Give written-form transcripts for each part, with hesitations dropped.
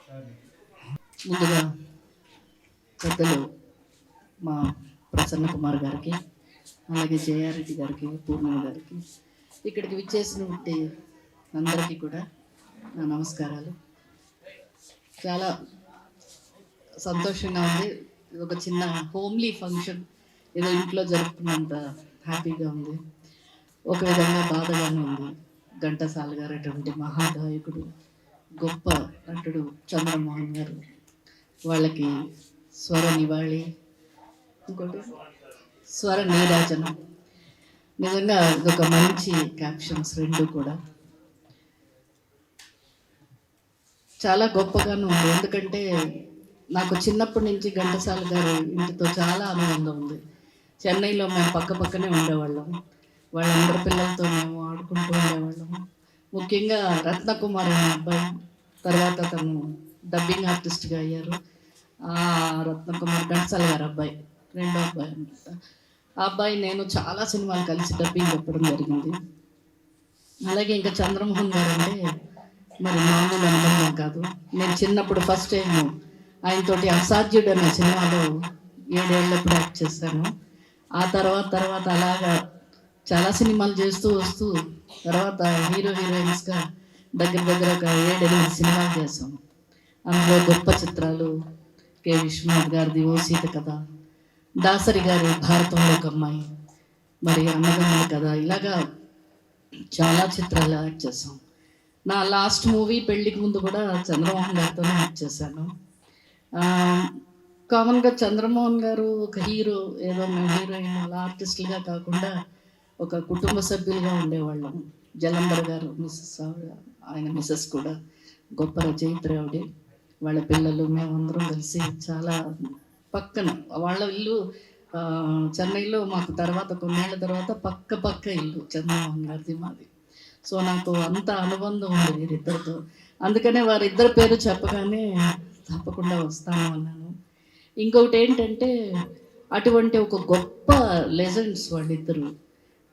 ముందుగా పెద్దలు మా ప్రసన్న కుమార్ గారికి, అలాగే జయారెడ్డి గారికి, పూర్ణిమ గారికి, ఇక్కడికి విచ్చేసినటువంటి అందరికీ కూడా నా నమస్కారాలు. చాలా సంతోషంగా ఉంది. ఇది ఒక చిన్న హోమ్లీ ఫంక్షన్, ఏదో ఇంట్లో జరుపుకున్నంత హ్యాపీగా ఉంది. ఒక విధంగా బాధగానే ఉంది. ఘంటసాల గారు అటువంటి మహాగాయకుడు, గొప్ప నటుడు చంద్రమోహన్ గారు, వాళ్ళకి స్వర నివాళి, ఇంకోటి స్వర నీరాజనం. నిజంగా ఇదొక మంచి క్యాప్షన్స్ రెండు కూడా చాలా గొప్పగానే ఉంది. ఎందుకంటే నాకు చిన్నప్పటి నుంచి ఘంటసాల గారు ఇంటితో చాలా అనుబంధం ఉంది. చెన్నైలో మేము పక్క పక్కనే ఉండేవాళ్ళం. వాళ్ళందరి పిల్లలతో మేము ఆడుకుంటూ ఉండేవాళ్ళము. ముఖ్యంగా రత్నకుమార్ అనే అబ్బాయి తర్వాత తను డబ్బింగ్ ఆర్టిస్ట్గా అయ్యారు. రత్నకుమార్ ఘంటసాల గారు అబ్బాయి, రెండో అబ్బాయి అనమాట. ఆ అబ్బాయి నేను చాలా సినిమాలు కలిసి డబ్బింగ్ చెప్పడం జరిగింది. అలాగే ఇంకా చంద్రమోహన్ గారు అంటే మరి మామూలు అనుబంధం కాదు. నేను చిన్నప్పుడు ఫస్ట్ టైం ఆయనతోటి అసాధ్యుడు అనే సినిమాలో 7 ఏళ్ళప్పుడు యాక్ట్ చేశాను. ఆ తర్వాత అలాగా చాలా సినిమాలు చేస్తూ వస్తూ తర్వాత హీరోయిన్స్గా దగ్గర ఒక 7-8 సినిమాలు చేశాను. అందులో గొప్ప చిత్రాలు కె విశ్వనాథ్ గారిది ఓ సీత కథ, దాసరి గారి భారతంలో ఒక అమ్మాయి, మరి అన్నదమ్ముల కథ, ఇలాగా చాలా చిత్రాలు యాక్ట్ చేశాం. నా లాస్ట్ మూవీ పెళ్ళికి ముందు కూడా చంద్రమోహన్ గారితోనే యాక్ట్ చేశాను. కామన్గా చంద్రమోహన్ గారు ఒక హీరో, ఏదో మేము హీరోయిన్ ఆర్టిస్టులుగా కాకుండా ఒక కుటుంబ సభ్యులుగా ఉండేవాళ్ళం. జలంధర్ గారు మిస్సెస్ ఆవిడ, ఆయన మిస్సెస్ కూడా గొప్ప రచయిత్రి ఆవిడ. వాళ్ళ పిల్లలు మేమందరం కలిసి చాలా పక్కన, వాళ్ళ ఇల్లు చెన్నైలో, మాకు తర్వాత కొన్నేళ్ల తర్వాత పక్క ఇల్లు చంద్రమోహన్ గారిది మాది. సో నాకు అంత అనుబంధం ఉంది వీరిద్దరితో. అందుకనే వారిద్దరి పేరు చెప్పగానే తప్పకుండా వస్తాను అన్నాను. ఇంకొకటి ఏంటంటే అటువంటి ఒక గొప్ప లెజెండ్స్ వాళ్ళిద్దరు.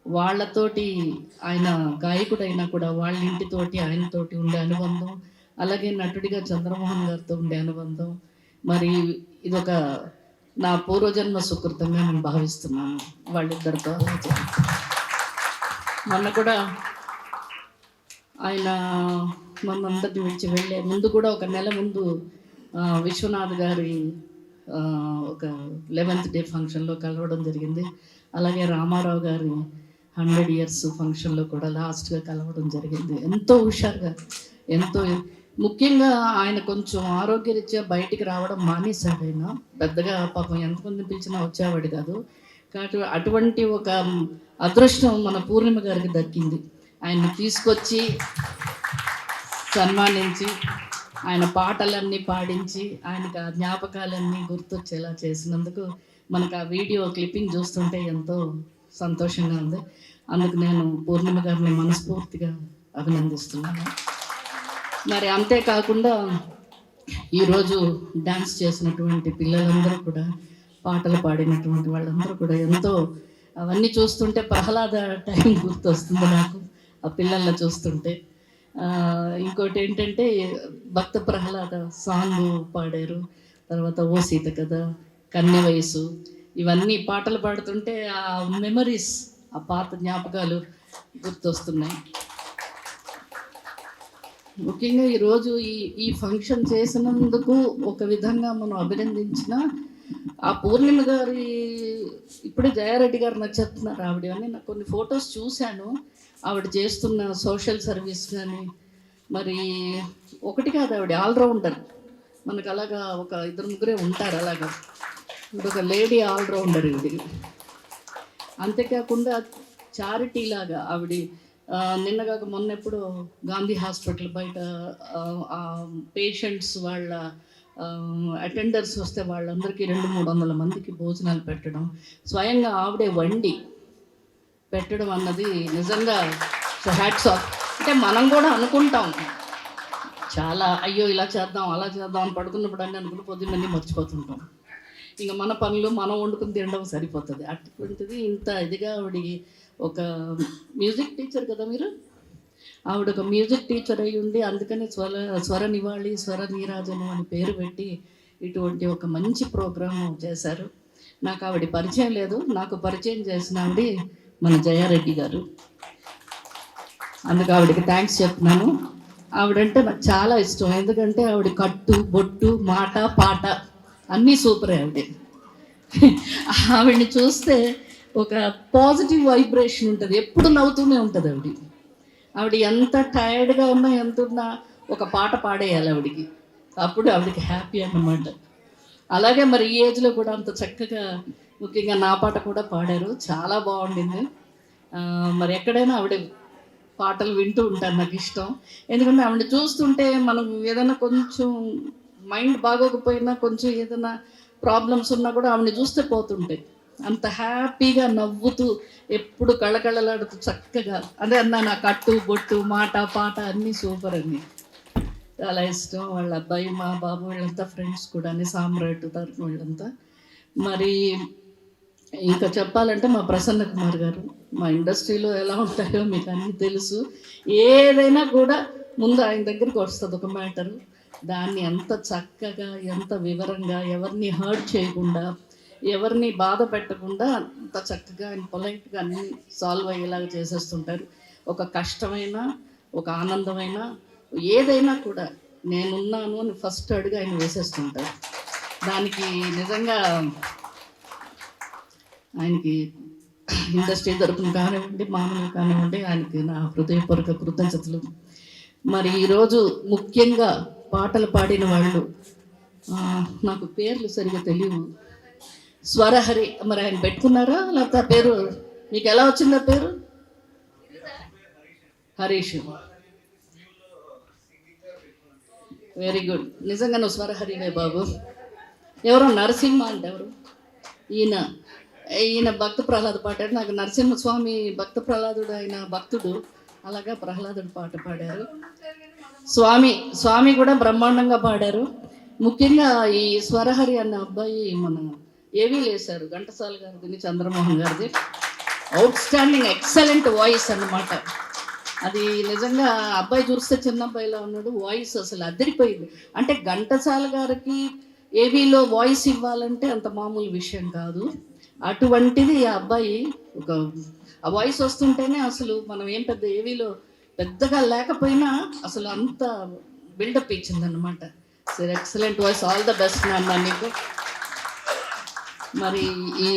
వాళ్ళతోటి ఆయన గాయకుడైనా కూడా వాళ్ళ ఇంటితోటి ఆయనతోటి ఉండే అనుబంధం, అలాగే నటుడిగా చంద్రమోహన్ గారితో ఉండే అనుబంధం, మరి ఇదొక నా పూర్వజన్మ సుకృతంగా నేను భావిస్తున్నాను వాళ్ళిద్దరితో. మొన్న కూడా ఆయన మనందరిని విడిచి వెళ్ళే ముందు కూడా ఒక నెల ముందు విశ్వనాథ్ గారి ఒక 11th డే ఫంక్షన్లో కలవడం జరిగింది. అలాగే రామారావు గారి 100 years ఫంక్షన్లో కూడా లాస్ట్గా కలవడం జరిగింది. ఎంతో హుషారుగా, ఎంతో ముఖ్యంగా ఆయన కొంచెం ఆరోగ్యరీత్యా బయటికి రావడం మానేశాడు. ఆయన పెద్దగా పాపం ఎంతమంది పిలిచినా వచ్చేవాడు కాదు. కాబట్టి అటువంటి ఒక అదృష్టం మన పూర్ణిమ గారికి దక్కింది. ఆయన్ని తీసుకొచ్చి సన్మానించి ఆయన పాటలన్నీ పాడించి ఆయనకు ఆ జ్ఞాపకాలన్నీ గుర్తొచ్చేలా చేసినందుకు మనకు ఆ వీడియో క్లిప్పింగ్ చూస్తుంటే ఎంతో సంతోషంగా ఉంది. అందుకు నేను పూర్ణిమ గారిని మనస్ఫూర్తిగా అభినందిస్తున్నాను. మరి అంతేకాకుండా ఈరోజు డ్యాన్స్ చేసినటువంటి పిల్లలందరూ కూడా, పాటలు పాడినటువంటి వాళ్ళందరూ కూడా ఎంతో, అవన్నీ చూస్తుంటే ప్రహ్లాద టైం గుర్తొస్తుంది నాకు ఆ పిల్లల్ని చూస్తుంటే. ఇంకోటి ఏంటంటే భక్త ప్రహ్లాద సాంగ్ పాడారు, తర్వాత ఓ సీత కదా, కన్య వయసు, ఇవన్నీ పాటలు పాడుతుంటే ఆ మెమరీస్, ఆ పాత జ్ఞాపకాలు గుర్తొస్తున్నాయి. ముఖ్యంగా ఈరోజు ఈ ఫంక్షన్ చేసినందుకు ఒక విధంగా మనం అభినందించిన ఆ పూర్ణిమ గారి, ఇప్పుడే జయారెడ్డి గారు నచ్చేస్తున్నారు ఆవిడ అని నాకు కొన్ని ఫొటోస్ చూశాను. ఆవిడ చేస్తున్న సోషల్ సర్వీస్ కానీ, మరి ఒకటి కాదు, ఆవిడ ఆల్రౌండర్. మనకు అలాగా ఒక 2-3 ఉంటారు అలాగా. ఇప్పుడు ఒక లేడీ ఆల్రౌండర్ ఇది. అంతేకాకుండా చారిటీ లాగా ఆవిడ నిన్నగాక మొన్న ఎప్పుడు గాంధీ హాస్పిటల్ బయట పేషెంట్స్ వాళ్ళ అటెండర్స్ వస్తే వాళ్ళందరికీ 200-300 మందికి భోజనాలు పెట్టడం, స్వయంగా ఆవిడే వండి పెట్టడం అన్నది నిజంగా హ్యాట్స్ ఆఫ్. అంటే మనం కూడా అనుకుంటాం చాలా, అయ్యో ఇలా చేద్దాం అలా చేద్దాం అని పడుకున్నప్పుడు అన్నీ అనుకుని పొద్దున్నన్నీ మర్చిపోతుంటాం. ఇంకా మన పనులు మనం వండుకుని తినడం సరిపోతుంది. అటువంటిది ఇంత ఇదిగా ఆవిడ ఒక మ్యూజిక్ టీచర్ కదా మీరు, ఆవిడ ఒక మ్యూజిక్ టీచర్ అయి ఉండి అందుకని స్వర నివాళి స్వర నీరాజనం అని పేరు పెట్టి ఇటువంటి ఒక మంచి ప్రోగ్రాము చేశారు. నాకు ఆవిడ పరిచయం లేదు, నాకు పరిచయం చేసిన ఆవిడ మన జయారెడ్డి గారు. అందుకు ఆవిడకి థ్యాంక్స్ చెప్తున్నాను. ఆవిడంటే నాకు చాలా ఇష్టం, ఎందుకంటే ఆవిడ కట్టు బొట్టు మాట పాట అన్నీ సూపరే ఆవిడ. ఆవిడ్ని చూస్తే ఒక పాజిటివ్ వైబ్రేషన్ ఉంటుంది, ఎప్పుడు నవ్వుతూనే ఉంటుంది ఆవిడ. ఆవిడ ఎంత టైర్డ్గా ఉన్నా ఎంత ఉన్నా ఒక పాట పాడేయాలి ఆవిడికి, అప్పుడు ఆవిడకి హ్యాపీ అన్నమాట. అలాగే మరి ఈ ఏజ్లో కూడా అంత చక్కగా ముఖ్యంగా నా పాట కూడా పాడారు, చాలా బాగుండింది. మరి ఎక్కడైనా ఆవిడ పాటలు వింటూ ఉంటాను, నాకు ఇష్టం. ఎందుకంటే ఆవిడ చూస్తుంటే మనం ఏదైనా కొంచెం మైండ్ బాగోకపోయినా కొంచెం ఏదైనా ప్రాబ్లమ్స్ ఉన్నా కూడా ఆవిడని చూస్తే పోతుంటాయి. అంత హ్యాపీగా నవ్వుతూ ఎప్పుడు కళకళలాడుతూ చక్కగా అదే అన్నా, నా కట్టు బొట్టు మాట పాట అన్నీ సూపర్ అండి, చాలా ఇష్టం. వాళ్ళ అబ్బాయి మా బాబు వీళ్ళంతా ఫ్రెండ్స్ కూడా సామ్రాట్ తరఫున వీళ్ళంతా. మరి ఇంకా చెప్పాలంటే మా ప్రసన్న కుమార్ గారు, మా ఇండస్ట్రీలో ఎలా ఉంటాయో మీకు అన్నీ తెలుసు. ఏదైనా కూడా ముందు ఆయన దగ్గరికి వస్తుంది ఒక మ్యాటరు, దాన్ని ఎంత చక్కగా ఎంత వివరంగా ఎవరిని హర్ట్ చేయకుండా ఎవరిని బాధ పెట్టకుండా అంత చక్కగా ఆయన పొలైట్గా అన్నీ సాల్వ్ అయ్యేలాగా చేసేస్తుంటారు. ఒక కష్టమైన ఒక ఆనందమైన ఏదైనా కూడా నేనున్నాను అని ఫస్ట్ అడుగు ఆయన వేసేస్తుంటారు. దానికి నిజంగా ఆయనకి ఇండస్ట్రీ తరపున కానివ్వండి మామూలుగా కానివ్వండి ఆయనకి నా హృదయపూర్వక కృతజ్ఞతలు. మరి ఈరోజు ముఖ్యంగా పాటలు పాడిన వాళ్ళు నాకు పేర్లు సరిగా తెలియవు, స్వరహరి మరి ఆయన పెట్టుకున్నారా లేకపోతే ఆ పేరు మీకు ఎలా వచ్చింది? ఆ పేరు హరీష్, వెరీ గుడ్. నిజంగా నువ్వు స్వరహరివే బాబు. ఎవరో నరసింహ అంటే ఎవరు? ఈయన భక్త ప్రహ్లాద పాడాడు. నాకు నరసింహస్వామి భక్త ప్రహ్లాదుడు, ఆయన భక్తుడు, అలాగా ప్రహ్లాదుడు పాట పాడారు. స్వామి కూడా బ్రహ్మాండంగా పాడారు. ముఖ్యంగా ఈ స్వరహరి అన్న అబ్బాయి మన ఏవీ లేశారు, ఘంటసాల గారిది చంద్రమోహన్ గారిది. అవుట్ స్టాండింగ్ ఎక్సలెంట్ వాయిస్ అన్నమాట. అది నిజంగా అబ్బాయి చూస్తే చిన్న అబ్బాయిలా ఉన్నాడు, వాయిస్ అసలు అదిరిపోయింది. అంటే ఘంటసాల గారికి ఏవీలో వాయిస్ ఇవ్వాలంటే అంత మామూలు విషయం కాదు. అటువంటిది ఆ అబ్బాయి ఒక ఆ వాయిస్ వస్తుంటేనే అసలు మనం ఏం పెద్ద ఏవీలో పెద్దగా లేకపోయినా అసలు అంత బిల్డప్ ఇచ్చిందన్నమాట. సరే, excellent voice, all the best నాన్న నీకు. మరి ఈ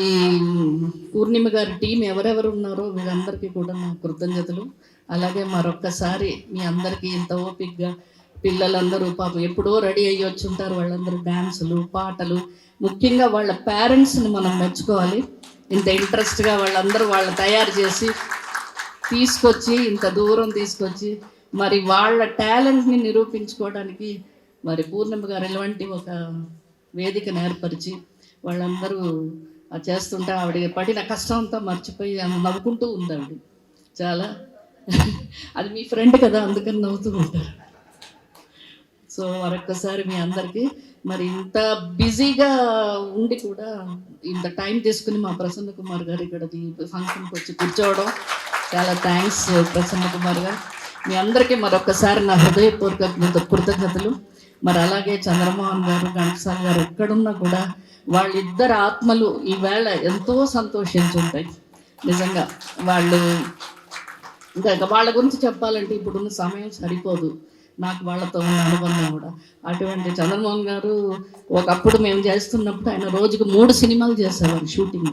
పూర్ణిమ గారి టీం ఎవరెవరు ఉన్నారో వీళ్ళందరికీ కూడా నా కృతజ్ఞతలు. అలాగే మరొక్కసారి మీ అందరికీ ఇంత ఓపిక్గా పిల్లలందరూ పాపం ఎప్పుడో రెడీ అయ్యి వచ్చి ఉంటారు, వాళ్ళందరూ డ్యాన్సులు పాటలు, ముఖ్యంగా వాళ్ళ పేరెంట్స్ని మనం మెచ్చుకోవాలి. ఇంత ఇంట్రెస్ట్గా వాళ్ళందరూ వాళ్ళు తయారు చేసి తీసుకొచ్చి ఇంత దూరం తీసుకొచ్చి మరి వాళ్ళ టాలెంట్ని నిరూపించుకోవడానికి మరి పూర్ణిమ గారు ఎలాంటి ఒక వేదికను ఏర్పరిచి వాళ్ళందరూ చేస్తుంటే ఆవిడ పడిన కష్టం అంతా మర్చిపోయి నవ్వుకుంటూ ఉంది ఆవిడ చాలా. అది మీ ఫ్రెండ్ కదా, అందుకని నవ్వుతూ ఉంటారు. సో మరొక్కసారి మీ అందరికీ మరి ఇంత బిజీగా ఉండి కూడా ఇంత టైం తీసుకుని మా ప్రసన్న కుమార్ గారు ఇక్కడ ఫంక్షన్కి వచ్చి కూర్చోవడం చాలా థ్యాంక్స్ ప్రసన్న కుమార్ గారు. మీ అందరికీ మరొకసారి నా హృదయపూర్వక కృతజ్ఞతలు. మరి అలాగే చంద్రమోహన్ గారు ఘంటసాల గారు ఎక్కడున్నా కూడా వాళ్ళిద్దరు ఆత్మలు ఈవేళ ఎంతో సంతోషించుంటాయి. నిజంగా వాళ్ళు ఇంకా వాళ్ళ గురించి చెప్పాలంటే ఇప్పుడున్న సమయం సరిపోదు, నాకు వాళ్ళతో ఉన్న అనుబంధం కూడా. అటువంటి చంద్రమోహన్ గారు ఒకప్పుడు మేము చేస్తున్నప్పుడు ఆయన రోజుకు 3 సినిమాలు చేసేవారు షూటింగ్.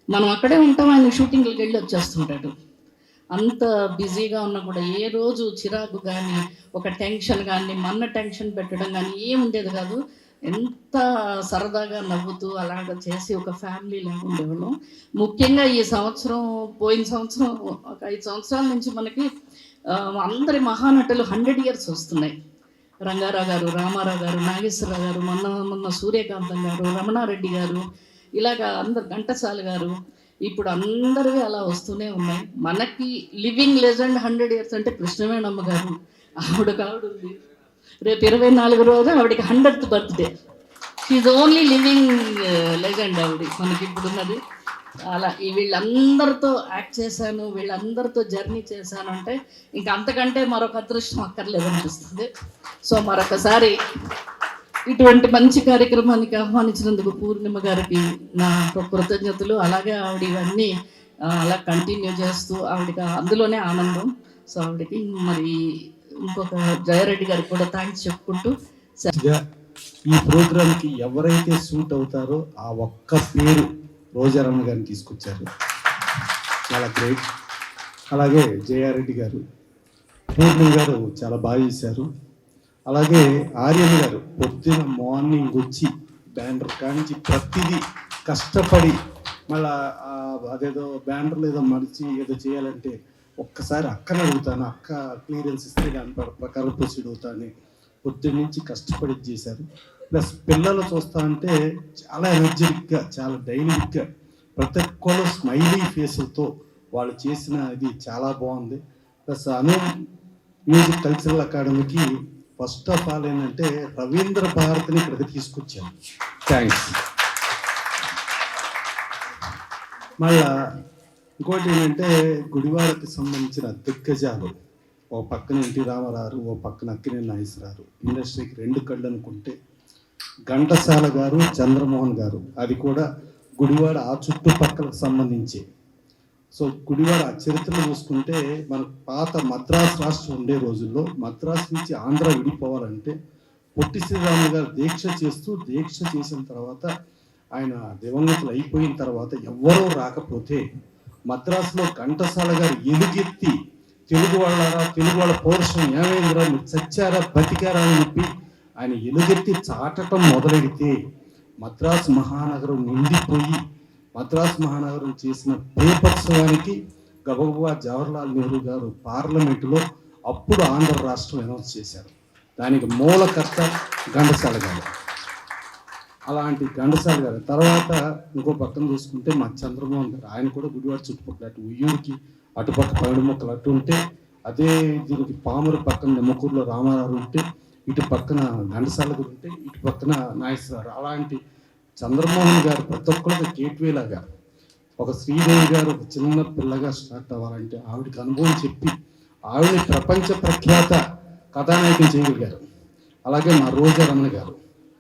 మనం అక్కడే ఉంటాం, ఆయన షూటింగ్కి వెళ్ళి వచ్చేస్తుంటాడు. అంత బిజీగా ఉన్నా కూడా ఏ రోజు చిరాకు కానీ ఒక టెన్షన్ కానీ మన టెన్షన్ పెట్టడం కానీ ఏం ఉండేది కాదు. ఎంత సరదాగా నవ్వుతూ అలాగ చేసి ఒక ఫ్యామిలీ లాగా ఉండేవాళ్ళం. ముఖ్యంగా ఈ సంవత్సరం పోయిన సంవత్సరం ఒక 5 సంవత్సరాల నుంచి మనకి అందరి మహానటులు 100 years వస్తున్నాయి. రంగారావు గారు, రామారావు గారు, నాగేశ్వరరావు గారు, మొన్న సూర్యకాంతం గారు, రమణారెడ్డి గారు, ఇలాగా అందరు ఘంటసాల గారు, ఇప్పుడు అందరివి అలా వస్తూనే ఉన్నాయి. మనకి లివింగ్ లెజెండ్ 100 years అంటే కృష్ణవేణమ్మ గారు, ఆవిడ ఉంది. రేపు 24 రోజు ఆవిడకి 100th birthday. She only living legend ఆవిడ మనకి ఇప్పుడు ఉన్నది. అలా వీళ్ళందరితో యాక్ట్ చేశాను, వీళ్ళందరితో జర్నీ చేశాను అంటే ఇంకా అంతకంటే మరొక అదృష్టం అక్కర్లేదు అనిపిస్తుంది. సో మరొకసారి ఇటువంటి మంచి కార్యక్రమానికి ఆహ్వానించినందుకు పూర్ణిమ గారికి నా కృతజ్ఞతలు. అలాగే ఆవిడ ఇవన్నీ అలా కంటిన్యూ చేస్తూ ఆవిడకి అందులోనే ఆనందం. సో ఆవిడకి మరి ఇంకొక జయారెడ్డి గారికి కూడా థ్యాంక్స్ చెప్పుకుంటూ ఈ ప్రోగ్రామ్కి ఎవరైతే సూట్ అవుతారో ఆ ఒక్క పేరు రోజారమ్మ గారిని తీసుకొచ్చారు, చాలా గ్రేట్. అలాగే జయారెడ్డి గారు, పూర్ణిమ గారు చాలా బాగా చేశారు. అలాగే ఆర్యన్ గారు పొద్దున మార్నింగ్ వచ్చి బ్యానర్ కానించి ప్రతిదీ కష్టపడి మళ్ళా అదేదో బ్యానర్లు ఏదో మడిచి ఏదో చేయాలంటే ఒక్కసారి అక్కని అడుగుతాను, అక్క క్లియరెన్స్ ఇస్తే దాని ప్రకారం ప్రొసీడ్ అవుతాను. పొద్దున్న నుంచి కష్టపడి చేశారు. ప్లస్ పిల్లలు చూస్తా అంటే చాలా ఎనర్జెటిక్గా, చాలా డైనమిక్గా, ప్రతి ఒక్కరు స్మైలీ ఫేసులతో వాళ్ళు చేసిన ఇది చాలా బాగుంది. ప్లస్ మ్యూజిక్ కల్చరల్ అకాడమీకి ఫస్ట్ ఆఫ్ ఆల్ ఏంటంటే రవీంద్ర భారతిని ఇక్కడికి తీసుకొచ్చాను, థ్యాంక్స్. మళ్ళా ఇంకోటి ఏంటంటే గుడివాడకి సంబంధించిన దిగ్గజాలు, ఓ పక్కన ఎన్టీ రామారావు, ఓ పక్కన అక్కినేని నాగేశ్వరరావు, ఇండస్ట్రీకి రెండు కళ్ళు అనుకుంటే ఘంటసాల గారు, చంద్రమోహన్ గారు, అది కూడా గుడివాడ ఆ చుట్టుపక్కలకు సంబంధించి. సో గుడివాడ చరిత్రను చూసుకుంటే మన పాత మద్రాసు రాష్ట్రం ఉండే రోజుల్లో మద్రాసు నుంచి ఆంధ్ర విడిపోవాలంటే పొట్టి శ్రీరాములు గారు దీక్ష చేసిన తర్వాత ఆయన దివంగతులు అయిపోయిన తర్వాత ఎవ్వరూ రాకపోతే మద్రాసులో ఘంటసాల గారు ఎలుగెత్తి తెలుగు వాళ్ళ పౌరుషం ఏమైందిరా, మీరు చచ్చారా బతికారా అని చెప్పి ఆయన ఎలుగెత్తి చాటటం మొదలెడితే మద్రాసు మహానగరం నిండిపోయి మద్రాసు మహానగరం చేసిన పేపర్స్వానికి గబగబా జవహర్లాల్ నెహ్రూ గారు పార్లమెంటులో అప్పుడు ఆంధ్ర రాష్ట్రం అనౌన్స్ చేశారు. దానికి మూలకర్త ఘంటసాల గారు. అలాంటి ఘంటసాల గారు తర్వాత ఇంకో పక్కన చూసుకుంటే మా చంద్రమోహన్ గారు, ఆయన కూడా గుడివాడ చుట్టుపక్కల అటు ఉయ్యూరికి అటుపక్క పైడు మొక్కలు అటు ఉంటే, అదే దీనికి పామురు పక్కన నిమ్మకూరులో రామారావు ఉంటే, ఇటు పక్కన ఘంటసాల గారు ఉంటే, ఇటు పక్కన నాగేశ్వరరావు. అలాంటి చంద్రమోహన్ గారు ప్రతి ఒక్కరికి గేట్వే లాగా, ఒక శ్రీదేవి గారు ఒక చిన్న పిల్లగా స్టార్ట్ అవ్వాలంటే ఆవిడకి అనుభవం చెప్పి ఆవిడని ప్రపంచ ప్రఖ్యాత కథానాయకులు చేయగలిగారు. అలాగే మా రోజారమణ గారు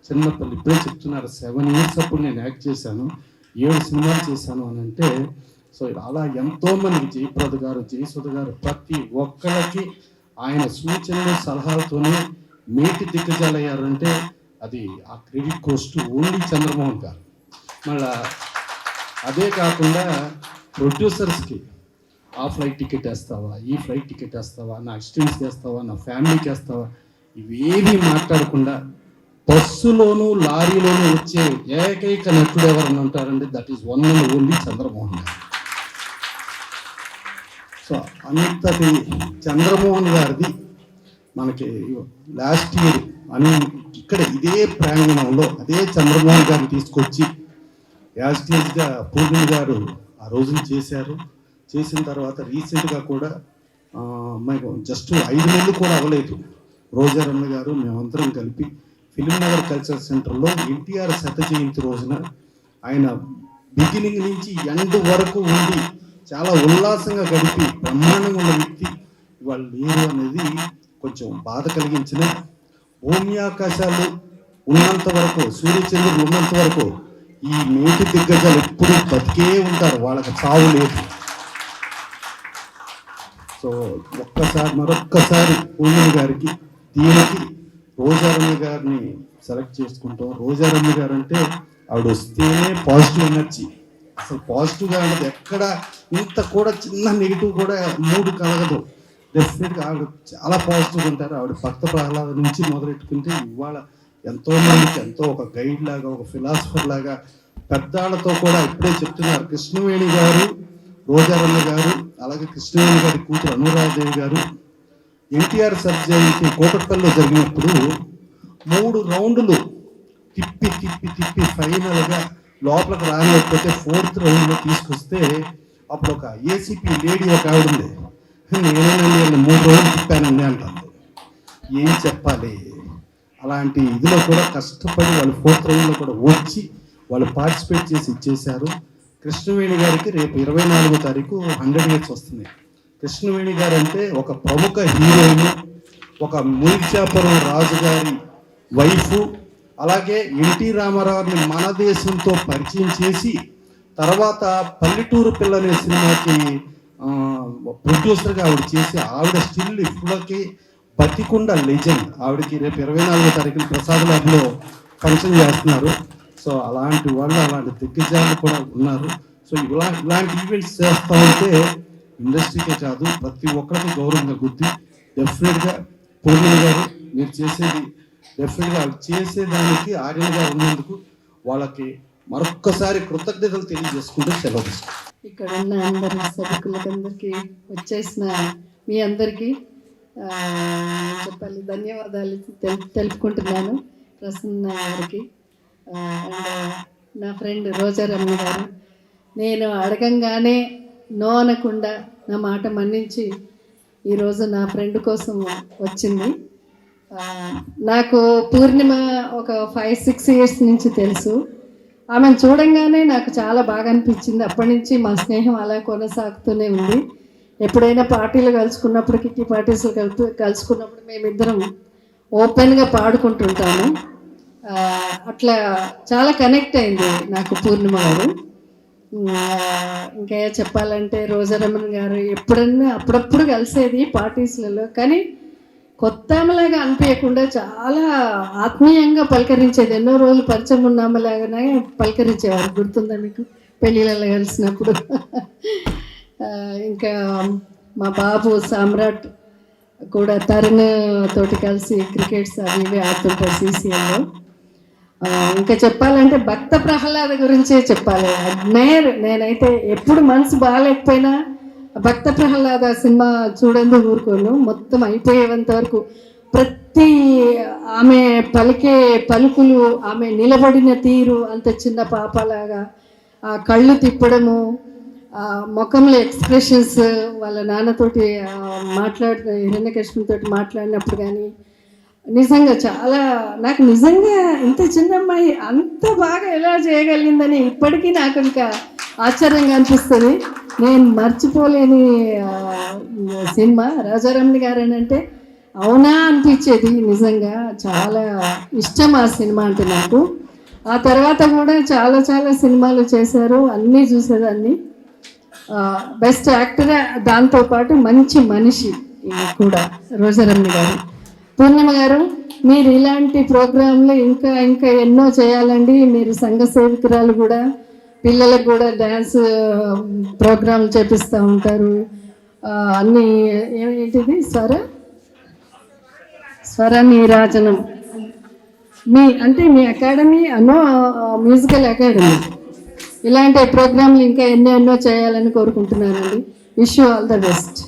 చిన్నపిల్ల, ఇప్పుడే చెప్తున్నారు 7 years అప్పుడు నేను యాక్ట్ చేశాను, 7 సినిమాలు చేశాను అని అంటే. సో అలా ఎంతోమంది జయప్రద గారు, జయసుధ గారు, ప్రతి ఒక్కరికి ఆయన సూచనలు సలహాలతోనే మేటి దిగ్గజాలయ్యారంటే అది ఆ క్రెడిట్ కోస్ట్ ఓన్లీ చంద్రమోహన్ గారు. మళ్ళా అదే కాకుండా ప్రొడ్యూసర్స్కి ఆ ఫ్లైట్ టికెట్ వేస్తావా, ఈ ఫ్లైట్ టికెట్ వేస్తావా, నా అసిస్టెంట్స్కి వేస్తావా, నా ఫ్యామిలీకి వేస్తావా, ఇవేమీ మాట్లాడకుండా బస్సులోనూ లారీలోనూ వచ్చే ఏకైక నటుడు ఎవరని ఉంటారంటే that is one and only Chandramohan గారు. సో అంతటి చంద్రమోహన్ గారిది మనకి లాస్ట్ ఇయర్ అని ఇక్కడ ఇదే ప్రాంగణంలో అదే చంద్రమోహన్ గారిని తీసుకొచ్చి యాజిటేజ్గా పూర్ణిమ గారు ఆ రోజున చేశారు. చేసిన తర్వాత రీసెంట్గా కూడా మాకు జస్ట్ 5 నెలలు కూడా అవ్వలేదు, రోజారమ్మ గారు మేమందరం కలిపి ఫిలిం నగర్ కల్చర్ సెంటర్లో ఎన్టీఆర్ శత జయంతి రోజున ఆయన బిగినింగ్ నుంచి ఎండ్ వరకు ఉండి చాలా ఉల్లాసంగా గడిపి బ్రహ్మాండంగా ఉన్న వ్యక్తి ఇవాళ లేరు అనేది కొంచెం బాధ కలిగించిన. భూమి ఆకాశాలు ఉన్నంత వరకు, సూర్యచంద్రులు ఉన్నంత వరకు ఈ మేటి దిగ్గజాలు ఎప్పుడూ బతికే ఉంటారు, వాళ్ళకి చావు లేదు. సో మరొక్కసారి పూర్ణిమ గారికి దీనికి రోజారమ్మ గారిని సెలెక్ట్ చేసుకుంటాం. రోజారమ్మ గారు అంటే ఆవిడ వస్తేనే పాజిటివ్ ఎనర్జీ, అసలు పాజిటివ్గా అనేది ఎక్కడ ఇంత కూడా చిన్న నెగిటివ్ కూడా మూడు కలగదు. డెఫినెట్గా ఆవిడ చాలా పాజిటివ్గా ఉంటారు. ఆవిడ భక్త ప్రహ్లాద నుంచి మొదలెట్టుకుంటే ఇవాళ ఎంతో మందికి ఎంతో ఒక గైడ్ లాగా, ఒక ఫిలాసఫర్ లాగా, పెద్దాళ్ళతో కూడా ఇప్పుడే చెప్తున్నారు కృష్ణవేణి గారు, రోజారమ్మ గారు, అలాగే కృష్ణవేణి గారి కూతురు అనురాధదేవి గారు ఎన్టీఆర్ సర్జరీకి కోటప్పల్లో జరిగినప్పుడు 3 రౌండ్లు తిప్పి తిప్పి తిప్పి ఫైనల్గా లోపలికి రానివ్వకపోతే 4th రౌండ్లో తీసుకొస్తే అప్పుడు ఒక ఏసీపీ లేడీ ఒక ఆవిడ ఉంది, నేనేనండి 3 రౌండ్లు తిప్పానండి అంటాను. ఏం చెప్పాలి, అలాంటి ఇదిలో కూడా కష్టపడి వాళ్ళు 4th రౌండ్లో కూడా వచ్చి వాళ్ళు పార్టిసిపేట్ చేసి ఇచ్చేశారు. కృష్ణవేణి గారికి రేపు 24వ తారీఖు 100 ఇయర్స్ వస్తుంది. కృష్ణవేణి గారు అంటే ఒక ప్రముఖ హీరోయిన్, ఒక మునిచాపురం రాజుగారి వైఫ్, అలాగే ఎన్టీ రామారావుని మన దేశంతో పరిచయం చేసి తర్వాత పల్లెటూరు పిల్ల అనే సినిమాకి ప్రొడ్యూసర్గా ఆవిడ చేసి ఆవిడ స్టిల్ ఇప్పటికీ బతికుండ లెజెండ్. ఆవిడకి రేపు 24వ తారీఖున ప్రసాద్ ల్యాబ్లో ఫంక్షన్ చేస్తున్నారు. సో అలాంటి వాళ్ళు, అలాంటి దిగ్గజాలు కూడా ఉన్నారు. సో ఇలాంటి ఈవెంట్స్ చేస్తూ ఉంటే ఇండస్ట్రీకే కాదు ప్రతి ఒక్కరికి గౌరవం తగ్గుద్ది. డెఫినెట్గా పూర్ణిమ గారు మీరు చేసేది డెఫినెట్గా చేసేదానికి ఆర్యన్ గారు ఉన్నందుకు వాళ్ళకి మరొక్కసారి కృతజ్ఞతలు తెలియజేసుకుంటూ సెలవు తీసుకుంటాం. ఇక్కడ ఉన్న అందరి సభకులకందరికీ వచ్చేసిన మీ అందరికీ చెప్పాలి ధన్యవాదాలు తెలుపుకుంటున్నాను. ప్రసన్న గారికి అండ్ నా ఫ్రెండ్ రోజారమ్మ గారు, నేను అడగంగానే నో అనకుండా నా మాట మన్నించి ఈరోజు నా ఫ్రెండ్ కోసం వచ్చింది. నాకు పూర్ణిమ ఒక 5-6 ఇయర్స్ నుంచి తెలుసు. ఆమెను చూడంగానే నాకు చాలా బాగా అనిపించింది. అప్పటి నుంచి మా స్నేహం అలా కొనసాగుతూనే ఉంది. ఎప్పుడైనా పార్టీలు కలుసుకున్నప్పుడు, కిట్టి పార్టీస్ కలుసుకున్నప్పుడు మేమిద్దరం ఓపెన్గా పాడుకుంటుంటాము. అట్లా చాలా కనెక్ట్ అయింది నాకు పూర్ణిమ గారు. ఇంకా చెప్పాలంటే రోజారమణ్ గారు ఎప్పుడన్నా అప్పుడప్పుడు కలిసేది పార్టీస్లలో, కానీ కొత్త ఆమెలాగా అనిపించకుండా చాలా ఆత్మీయంగా పలకరించేది. ఎన్నో రోజులు పరిచయం ఉన్న ఆమెలాగానే పలకరించేవారు. గుర్తుందా మీకు పెళ్ళిళ్ళలో కలిసినప్పుడు? ఇంకా మా బాబు సామ్రాట్ కూడా తరుణ్ తోటి కలిసి క్రికెట్స్ అవి ఇవి ఆడుతుంటారు CCLలో. ఇంకా చెప్పాలంటే భక్త ప్రహ్లాద గురించే చెప్పాలి. అడ్మైర్. నేనైతే ఎప్పుడు మనసు బాగాలేకపోయినా భక్త ప్రహ్లాద సినిమా చూడండి ఊరుకోను. మొత్తం అయిపోయేంత వరకు ప్రతి ఆమె పలికే పలుకులు, ఆమె నిలబడిన తీరు, అంత చిన్న పాపలాగా ఆ కళ్ళు తిప్పడము, ముఖంలో ఎక్స్ప్రెషన్స్, వాళ్ళ నాన్నతోటి హిరణ్యకృష్ణుతో మాట్లాడినప్పుడు కానీ నిజంగా చాలా నాకు నిజంగా ఇంత చిన్న అమ్మాయి అంత బాగా ఎలా చేయగలిగిందని ఇప్పటికీ నాకు ఇంకా ఆశ్చర్యంగా అనిపిస్తుంది. నేను మర్చిపోలేని సినిమా రాజారామణి గారు అని అంటే అవునా అనిపించేది. నిజంగా చాలా ఇష్టం ఆ సినిమా అంటే నాకు. ఆ తర్వాత కూడా చాలా చాలా సినిమాలు చేశారు, అన్నీ చూసేదాన్ని. బెస్ట్ యాక్టర్, దాంతోపాటు మంచి మనిషి కూడా రోజారమణి గారు. పూర్ణిమ గారు, మీరు ఇలాంటి ప్రోగ్రాంలు ఇంకా ఇంకా ఎన్నో చేయాలండి. మీరు సంఘ సేవకురాలు కూడా, పిల్లలకు కూడా డ్యాన్స్ ప్రోగ్రాంలు చేపిస్తూ ఉంటారు. అన్నీ ఏంటిది స్వర నీరాజనం మీ అకాడమీ మ్యూజికల్ అకాడమీ. ఇలాంటి ప్రోగ్రాంలు ఇంకా ఎన్నో చేయాలని కోరుకుంటున్నానండి. Wish you all the best.